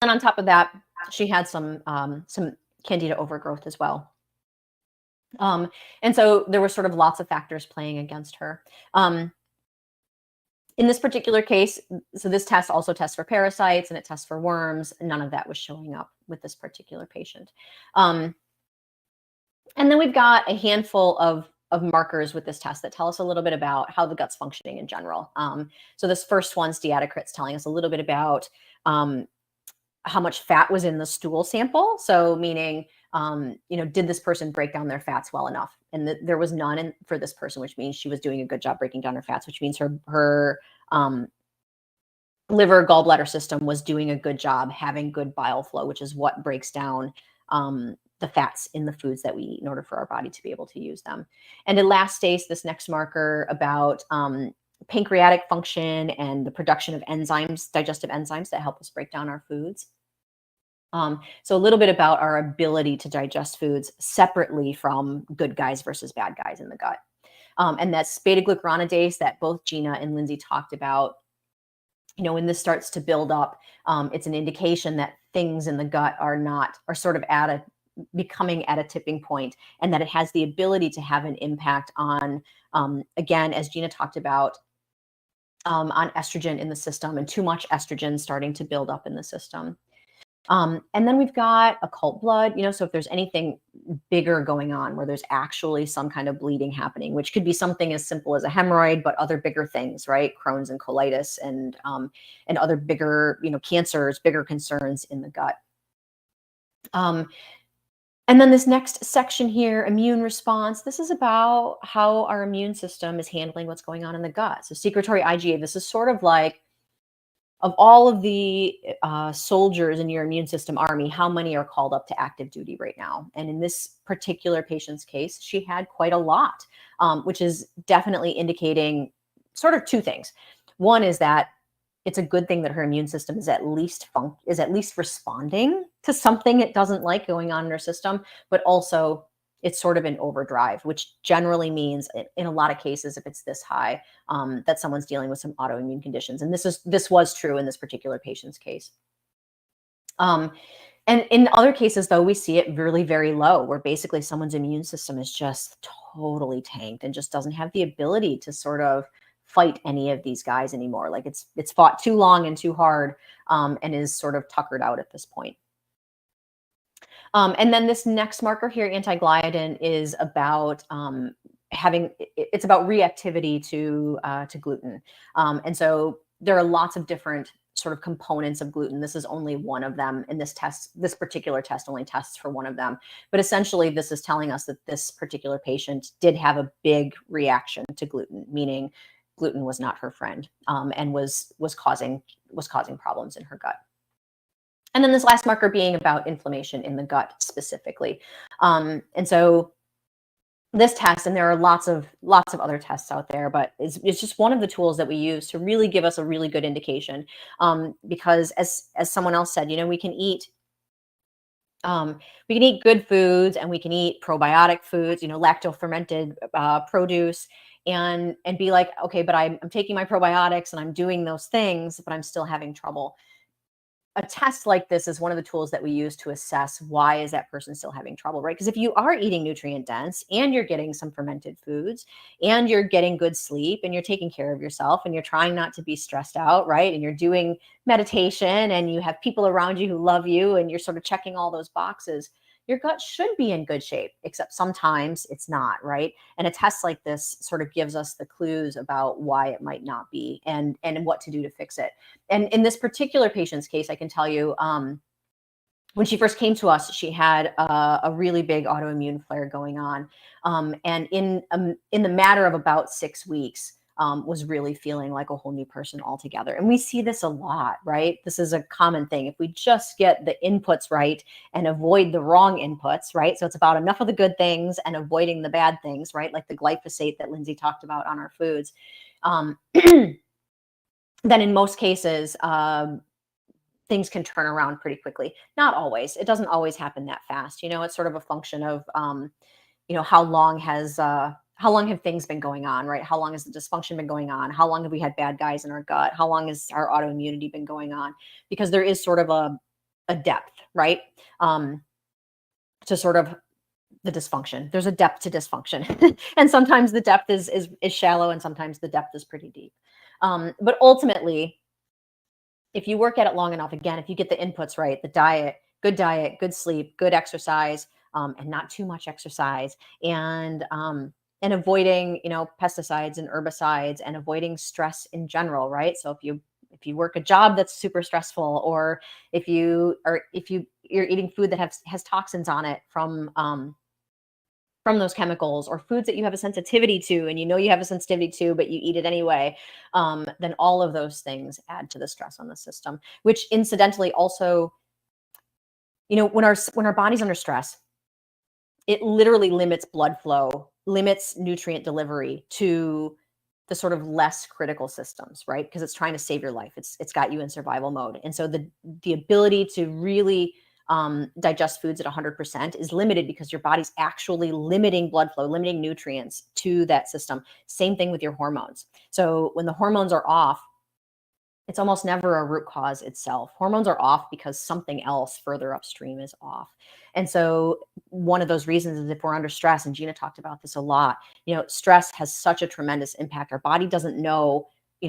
And on top of that, she had some candida overgrowth as well. And so there were sort of lots of factors playing against her. In this particular case, so this test also tests for parasites and it tests for worms. None of that was showing up with this particular patient. And then we've got a handful of markers with this test that tell us a little bit about how the gut's functioning in general. So this first one's steatocrit's telling us a little bit about how much fat was in the stool sample. So meaning, did this person break down their fats well enough? And there was none for this person, which means she was doing a good job breaking down her fats, which means her liver, gallbladder system was doing a good job having good bile flow, which is what breaks down the fats in the foods that we eat in order for our body to be able to use them. And elastase, this next marker about pancreatic function and the production of enzymes, digestive enzymes that help us break down our foods. So a little bit about our ability to digest foods separately from good guys versus bad guys in the gut. And that's beta-glucuronidase that both Gina and Lindsey talked about. When this starts to build up, it's an indication that things in the gut are sort of becoming at a tipping point, and that it has the ability to have an impact on, again, as Gina talked about, on estrogen in the system, and too much estrogen starting to build up in the system. And then we've got occult blood, so if there's anything bigger going on where there's actually some kind of bleeding happening, which could be something as simple as a hemorrhoid, but other bigger things, right? Crohn's and colitis and other bigger, cancers, bigger concerns in the gut. And then this next section here, immune response, this is about how our immune system is handling what's going on in the gut. So secretory IgA, this is sort of like, of all of the soldiers in your immune system army, how many are called up to active duty right now? And in this particular patient's case, she had quite a lot, which is definitely indicating sort of two things. One is that it's a good thing that her immune system is at least responding to something it doesn't like going on in her system, but also it's sort of in overdrive, which generally means in a lot of cases, if it's this high, that someone's dealing with some autoimmune conditions. And this was true in this particular patient's case. And in other cases, though, we see it really very low, where basically someone's immune system is just totally tanked and just doesn't have the ability to sort of fight any of these guys anymore. Like it's fought too long and too hard, and is sort of tuckered out at this point. And then this next marker here, Antigliodin, is about it's about reactivity to gluten. And so there are lots of different sort of components of gluten. This is only one of them in this test. This particular test only tests for one of them. But essentially, this is telling us that this particular patient did have a big reaction to gluten, meaning gluten was not her friend, and was causing problems in her gut. And then this last marker being about inflammation in the gut specifically. And so this test, and there are lots of other tests out there, but it's just one of the tools that we use to really give us a really good indication. Because as someone else said, we can eat good foods, and we can eat probiotic foods, lacto-fermented produce, and be like, okay, but I'm taking my probiotics and I'm doing those things, but I'm still having trouble. A test like this is one of the tools that we use to assess why is that person still having trouble, right? Because if you are eating nutrient dense and you're getting some fermented foods and you're getting good sleep and you're taking care of yourself and you're trying not to be stressed out, right? And you're doing meditation and you have people around you who love you and you're sort of checking all those boxes, your gut should be in good shape, except sometimes it's not, right? And a test like this sort of gives us the clues about why it might not be and what to do to fix it. And in this particular patient's case, I can tell you, when she first came to us, she had a really big autoimmune flare going on. And in the matter of about 6 weeks, was really feeling like a whole new person altogether. And we see this a lot, right? This is a common thing. If we just get the inputs right and avoid the wrong inputs, right? So it's about enough of the good things and avoiding the bad things, right? Like the glyphosate that Lindsey talked about on our foods. Then in most cases, things can turn around pretty quickly. Not always. It doesn't always happen that fast. It's sort of a function of, how long have things been going on, right? How long has the dysfunction been going on? How long have we had bad guys in our gut? How long has our autoimmunity been going on? Because there is sort of a depth, right? To sort of the dysfunction. There's a depth to dysfunction. And sometimes the depth is shallow and sometimes the depth is pretty deep. But ultimately, if you work at it long enough, again, if you get the inputs right, the diet, good sleep, good exercise, and not too much exercise, and avoiding, pesticides and herbicides, and avoiding stress in general, right? So if you work a job that's super stressful, or if you're eating food that has toxins on it from those chemicals, or foods that you have a sensitivity to, and you have a sensitivity to, but you eat it anyway, then all of those things add to the stress on the system, which incidentally also, when our body's under stress, it literally limits blood flow, limits nutrient delivery to the sort of less critical systems, right? Because it's trying to save your life. It's got you in survival mode. And so the ability to really digest foods at 100% is limited because your body's actually limiting blood flow, limiting nutrients to that system. Same thing with your hormones. So when the hormones are off, it's almost never a root cause itself. Hormones are off because something else further upstream is off. And so one of those reasons is if we're under stress, and Gina talked about this a lot, stress has such a tremendous impact. Our body doesn't know,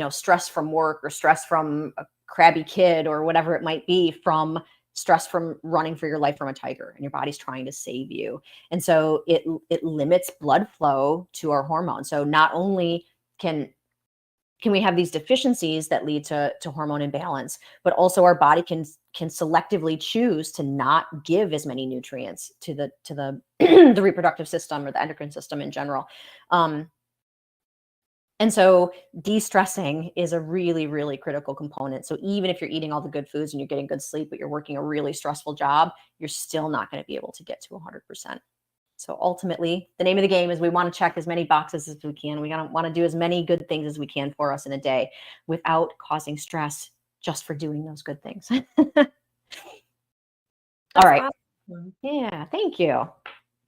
stress from work or stress from a crabby kid or whatever it might be from stress from running for your life from a tiger, and your body's trying to save you. And so it limits blood flow to our hormones. So not only can we have these deficiencies that lead to hormone imbalance, but also our body can selectively choose to not give as many nutrients to the the reproductive system or the endocrine system in general. And so de-stressing is a really, really critical component. So even if you're eating all the good foods and you're getting good sleep, but you're working a really stressful job, you're still not going to be able to get to 100%. So ultimately, the name of the game is we want to check as many boxes as we can. We want to do as many good things as we can for us in a day without causing stress just for doing those good things. All right. Awesome. Yeah, thank you.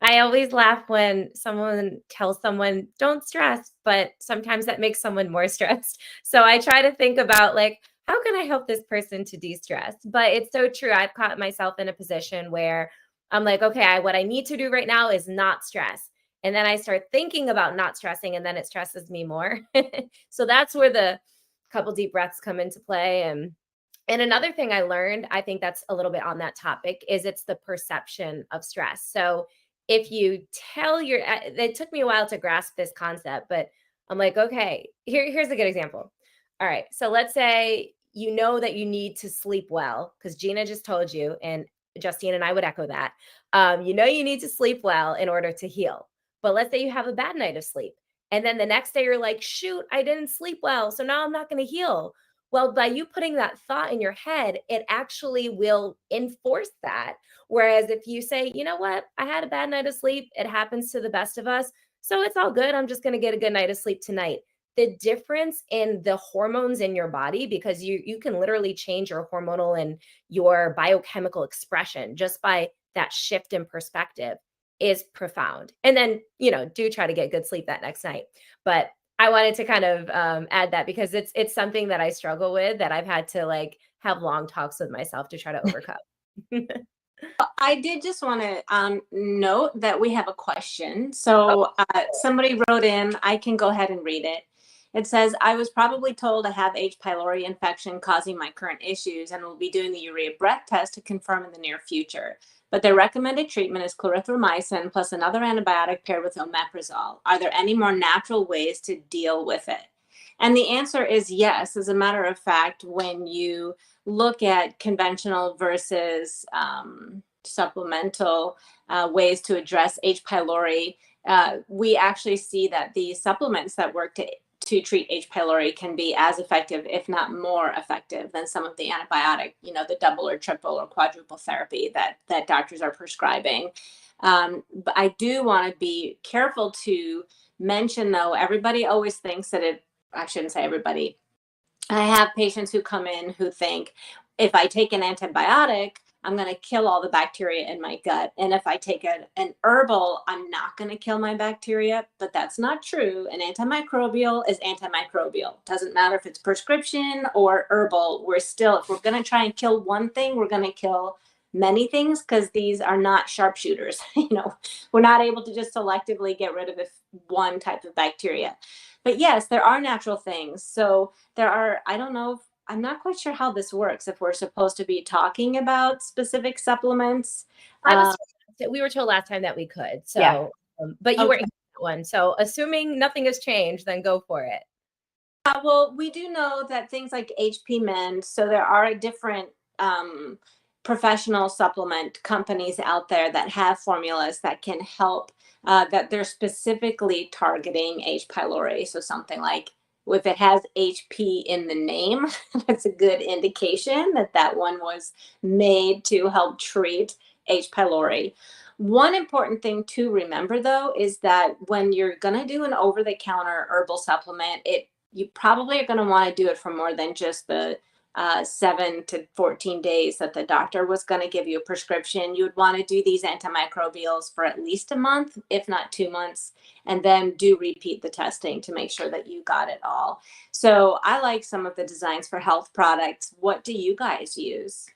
I always laugh when someone tells someone, don't stress, but sometimes that makes someone more stressed. So I try to think about, like, how can I help this person to de-stress? But it's so true. I've caught myself in a position where I'm like, okay, what I need to do right now is not stress. And then I start thinking about not stressing, and then it stresses me more. So that's where the couple deep breaths come into play. And another thing I learned, I think that's a little bit on that topic, is it's the perception of stress. So if you tell it took me a while to grasp this concept, but I'm like, okay, here's a good example. All right. So let's say you know that you need to sleep well, because Gina just told you, and Justine and I would echo that. You know you need to sleep well in order to heal. But let's say you have a bad night of sleep. And then the next day you're like, shoot, I didn't sleep well. So now I'm not going to heal. Well, by you putting that thought in your head, it actually will enforce that. Whereas if you say, you know what, I had a bad night of sleep, it happens to the best of us. So it's all good. I'm just going to get a good night of sleep tonight. The difference in the hormones in your body, because you can literally change your hormonal and your biochemical expression just by that shift in perspective, is profound. And then, do try to get good sleep that next night. But I wanted to kind of add that, because it's something that I struggle with, that I've had to have long talks with myself to try to overcome. I did just want to note that we have a question. So somebody wrote in, I can go ahead and read it. It says, I was probably told I have H. pylori infection causing my current issues and will be doing the urea breath test to confirm in the near future. But their recommended treatment is clarithromycin plus another antibiotic paired with omeprazole. Are there any more natural ways to deal with it? And the answer is yes. As a matter of fact, when you look at conventional versus supplemental ways to address H. pylori, we actually see that the supplements that work to treat H. pylori can be as effective, if not more effective, than some of the antibiotic, the double or triple or quadruple therapy that doctors are prescribing. But I do want to be careful to mention, though, everybody always thinks that I shouldn't say everybody. I have patients who come in who think, if I take an antibiotic, I'm going to kill all the bacteria in my gut. And if I take an herbal, I'm not going to kill my bacteria. But that's not true. An antimicrobial is antimicrobial. Doesn't matter if it's prescription or herbal. If we're going to try and kill one thing, we're going to kill many things, because these are not sharpshooters. We're not able to just selectively get rid of one type of bacteria. But yes, there are natural things. So there are, I'm not quite sure how this works, if we're supposed to be talking about specific supplements. We were told last time that we could. So, Yeah. But you weren't in that one. So assuming nothing has changed, then go for it. Well, we do know that things like HP Mend, so there are different professional supplement companies out there that have formulas that can help, that they're specifically targeting H. pylori. So something like, if it has HP in the name, that's a good indication that one was made to help treat H. pylori. One important thing to remember, though, is that when you're going to do an over-the-counter herbal supplement, you probably are going to want to do it for more than just the 7 to 14 days that the doctor was going to give you a prescription. You would want to do these antimicrobials for at least a month, if not 2 months, and then do repeat the testing to make sure that you got it all. So I like some of the designs for health products. What do you guys use?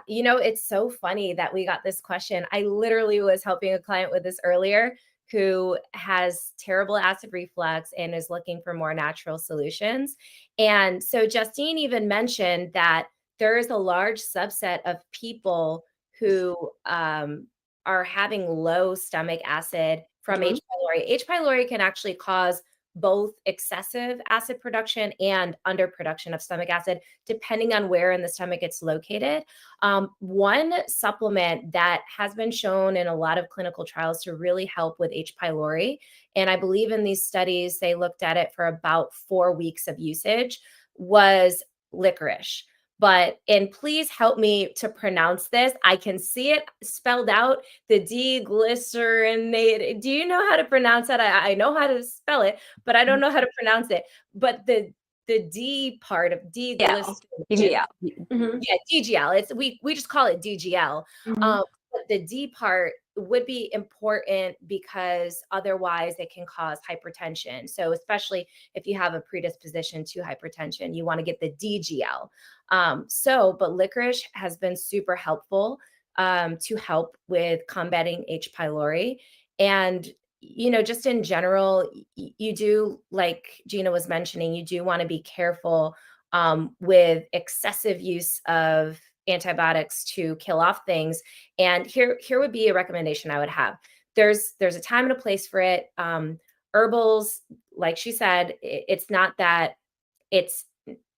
It's so funny that we got this question. I literally was helping a client with this earlier, who has terrible acid reflux and is looking for more natural solutions. And so Justine even mentioned that there is a large subset of people who are having low stomach acid from H. pylori. H. pylori can actually cause both excessive acid production and underproduction of stomach acid, depending on where in the stomach it's located. One supplement that has been shown in a lot of clinical trials to really help with H. pylori, and I believe in these studies, they looked at it for about 4 weeks of usage, was licorice. And please help me to pronounce this. I can see it spelled out, the D-glycerinate. Do you know how to pronounce that? I know how to spell it, but I don't know how to pronounce it. But the D part of D-glycerinate. DGL. Yeah, DGL. We just call it DGL. Mm-hmm. But the D part would be important because otherwise it can cause hypertension. So especially if you have a predisposition to hypertension, you want to get the DGL. But licorice has been super helpful to help with combating H. pylori. And, just in general, you do, like Gina was mentioning, you do want to be careful with excessive use of antibiotics to kill off things. And here would be a recommendation I would have. There's a time and a place for it. Herbals, like she said, it's not that it's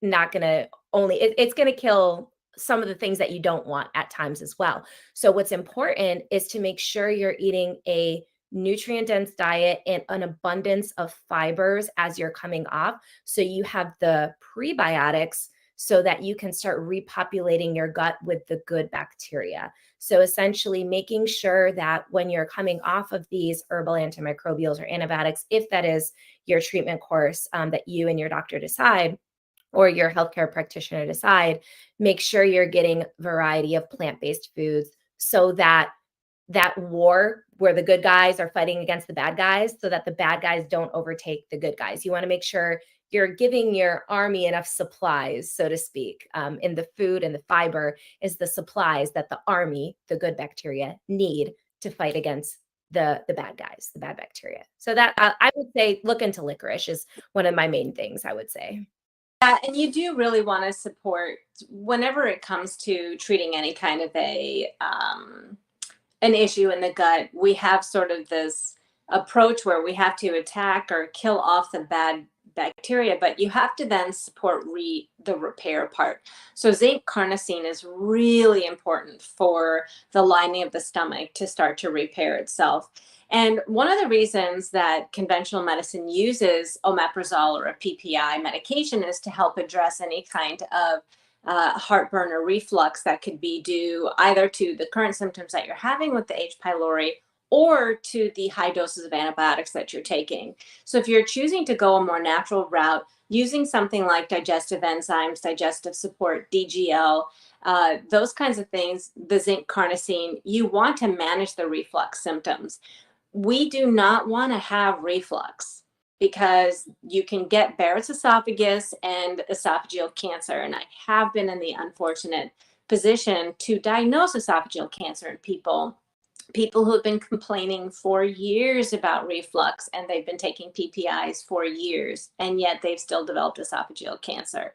not going to it's going to kill some of the things that you don't want at times as well. So what's important is to make sure you're eating a nutrient-dense diet and an abundance of fibers as you're coming off. So you have the prebiotics so that you can start repopulating your gut with the good bacteria. So essentially making sure that when you're coming off of these herbal antimicrobials or antibiotics, if that is your treatment course that you and your doctor decide, or your healthcare practitioner decide, make sure you're getting variety of plant-based foods so that war where the good guys are fighting against the bad guys, so that the bad guys don't overtake the good guys. You want to make sure you're giving your army enough supplies, so to speak. In the food and the fiber is the supplies that the army, the good bacteria, need to fight against the bad guys, the bad bacteria. So that I would say look into licorice is one of my main things, I would say. Yeah, and you do really want to support whenever it comes to treating any kind of an issue in the gut. We have sort of this approach where we have to attack or kill off the bad bacteria, but you have to then support the repair part. So zinc carnosine is really important for the lining of the stomach to start to repair itself. And one of the reasons that conventional medicine uses omeprazole or a PPI medication is to help address any kind of heartburn or reflux that could be due either to the current symptoms that you're having with the H. pylori or to the high doses of antibiotics that you're taking. So if you're choosing to go a more natural route, using something like digestive enzymes, digestive support, DGL, those kinds of things, the zinc carnosine, you want to manage the reflux symptoms. We do not want to have reflux because you can get Barrett's esophagus and esophageal cancer. And I have been in the unfortunate position to diagnose esophageal cancer in people who have been complaining for years about reflux, and they've been taking PPIs for years, and yet they've still developed esophageal cancer.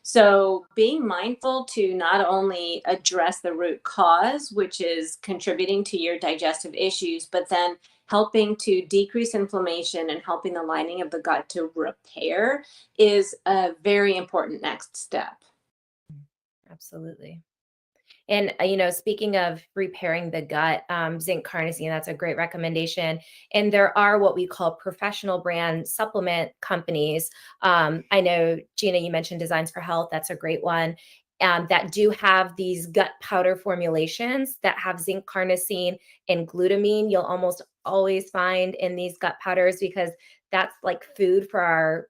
So being mindful to not only address the root cause, which is contributing to your digestive issues, but then helping to decrease inflammation and helping the lining of the gut to repair is a very important next step. Absolutely. And, speaking of repairing the gut, zinc carnosine, that's a great recommendation. And there are what we call professional brand supplement companies. I know, Gina, you mentioned Designs for Health. That's a great one. That do have these gut powder formulations that have zinc carnosine and glutamine. You'll almost always find in these gut powders because that's like food for our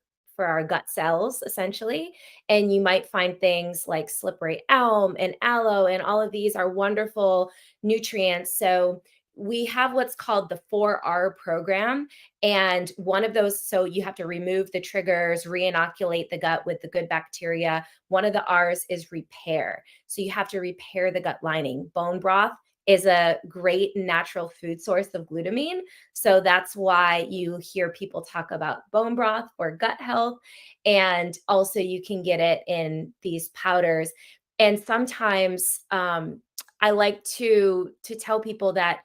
gut cells, essentially. And you might find things like slippery elm and aloe, and all of these are wonderful nutrients. So we have what's called the 4R program. And one of those, so you have to remove the triggers, re-inoculate the gut with the good bacteria. One of the R's is repair. So you have to repair the gut lining. Bone broth is a great natural food source of glutamine. So that's why you hear people talk about bone broth or gut health. And also you can get it in these powders. And sometimes I like to tell people that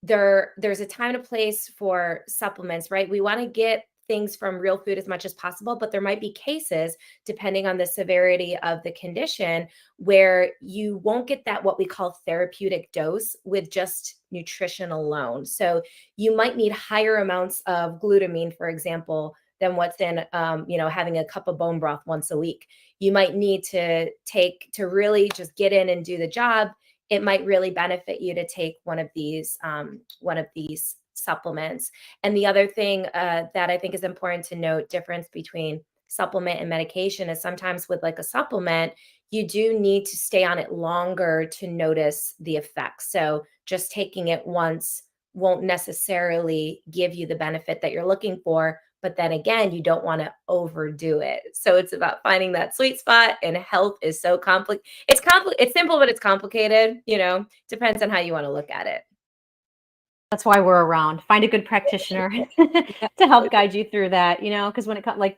there's a time and a place for supplements, right? We want to get things from real food as much as possible, but there might be cases, depending on the severity of the condition, where you won't get that what we call therapeutic dose with just nutrition alone. So you might need higher amounts of glutamine, for example, than what's in having a cup of bone broth once a week. You might need to really just get in and do the job. It might really benefit you to take one of these supplements. And the other thing that I think is important to note, difference between supplement and medication is sometimes with like a supplement, you do need to stay on it longer to notice the effects. So just taking it once won't necessarily give you the benefit that you're looking for. But then again, you don't want to overdo it. So it's about finding that sweet spot, and health is so complicated. It's simple, but it's complicated, depends on how you want to look at it. That's why we're around. Find a good practitioner to help guide you through that, because when it comes like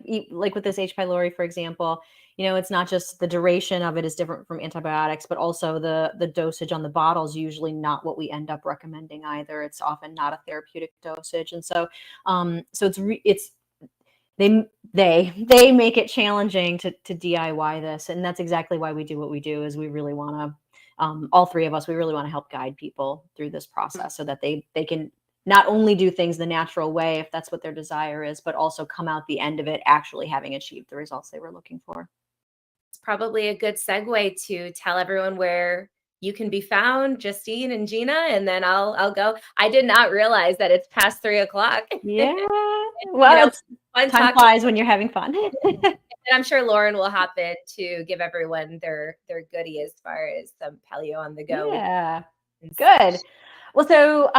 with this H. pylori, for example, it's not just the duration of it is different from antibiotics, but also the dosage on the bottle is usually not what we end up recommending either. It's often not a therapeutic dosage. And so, they make it challenging to DIY this. And that's exactly why we do what we do, is we really want to, all three of us, we really want to help guide people through this process so that they can not only do things the natural way, if that's what their desire is, but also come out the end of it actually having achieved the results they were looking for. It's probably a good segue to tell everyone where you can be found, Justine and Gina, and then I'll go. I did not realize that it's past 3:00. Yeah. Well, time flies when you're having fun. And I'm sure Lauren will hop in to give everyone their goodie as far as some Paleo on the go. Yeah, good. Well, so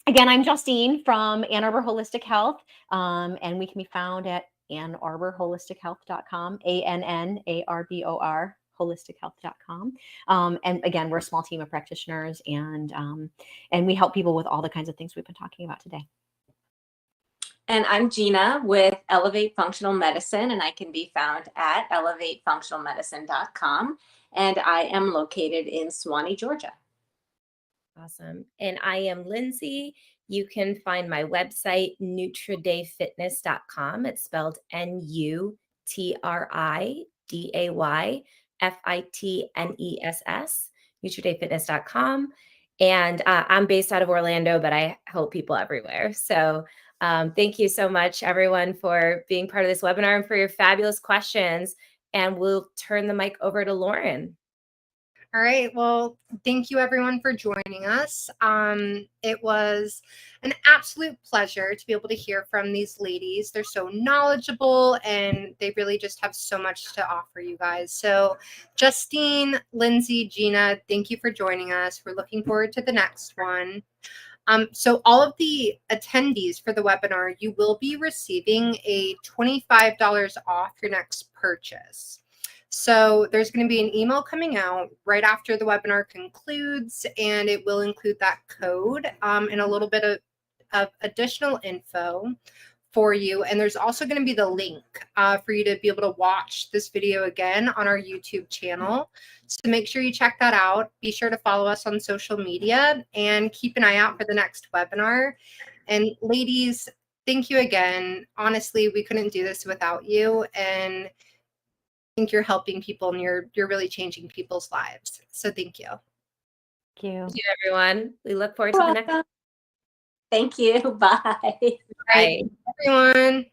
again, I'm Justine from Ann Arbor Holistic Health, and we can be found at AnnArborHolisticHealth.com, ANNARBOR, holistichealth.com. And again, we're a small team of practitioners, and we help people with all the kinds of things we've been talking about today. And I'm Gina with Elevate Functional Medicine, and I can be found at elevatefunctionalmedicine.com. And I am located in Suwanee, Georgia. Awesome. And I am Lindsey. You can find my website, NuTriDayFitness.com. It's spelled NuTridayFitness, NuTridayFitness.com. And I'm based out of Orlando, but I help people everywhere. So thank you so much, everyone, for being part of this webinar and for your fabulous questions. And we'll turn the mic over to Lauren. All right. Well, thank you, everyone, for joining us. It was an absolute pleasure to be able to hear from these ladies. They're so knowledgeable, and they really just have so much to offer you guys. So Justine, Lindsey, Gina, thank you for joining us. We're looking forward to the next one. So all of the attendees for the webinar, you will be receiving a $25 off your next purchase. So there's going to be an email coming out right after the webinar concludes, and it will include that code and a little bit of additional info for you. And there's also going to be the link for you to be able to watch this video again on our YouTube channel. So make sure you check that out. Be sure to follow us on social media and keep an eye out for the next webinar. And ladies, thank you again. Honestly, we couldn't do this without you. And I think you're helping people, and you're really changing people's lives. So thank you. Thank you. Thank you, everyone. We look forward to the next. Thank you. Bye. Bye. Everyone.